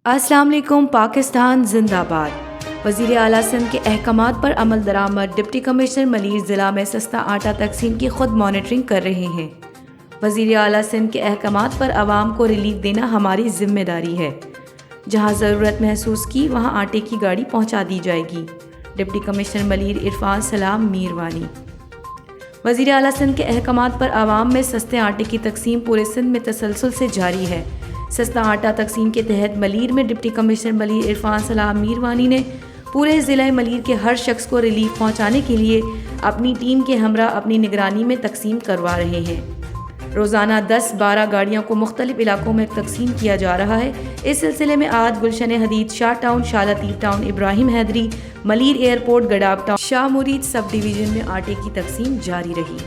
अस्सलाम वालेकुम। पाकिस्तान जिंदाबाद। वज़ीर आला सिंध के अहकामात पर अमल दरामद। डिप्टी कमिश्नर मलीर ज़िला में सस्ता आटा तकसीम की खुद मॉनिटरिंग कर रहे हैं। वज़ीर आला सिंध के अहकामात पर आवाम को रिलीफ देना हमारी जिम्मेदारी है। जहां ज़रूरत महसूस की वहां आटे की गाड़ी पहुंचा दी जाएगी। डिप्टी कमिश्नर मलीर इरफान सलाम मीरवानी। वज़ीर आला सिंध के अहकामात पर आवाम में सस्ते आटे की तकसीम पूरे सिंध में तसलसल से जारी है। सस्ता आटा तकसीम के तहत मलीर में डिप्टी कमिश्नर मलीर इरफान सलाम मीरवानी ने पूरे ज़िला मलीर के हर शख्स को रिलीफ पहुंचाने के लिए अपनी टीम के हमरा अपनी निगरानी में तकसीम करवा रहे हैं। रोज़ाना 10-12 गाड़ियों को मुख्तलिफ इलाकों में तकसीम किया जा रहा है। इस सिलसिले में आज गुलशन हदीद, Shah town, Shah Latif town, Ibrahim Hydari, Malir airport, गडाब town, Shah मुरीद सब डिवीज़न में आटे की तकसीम जारी रही।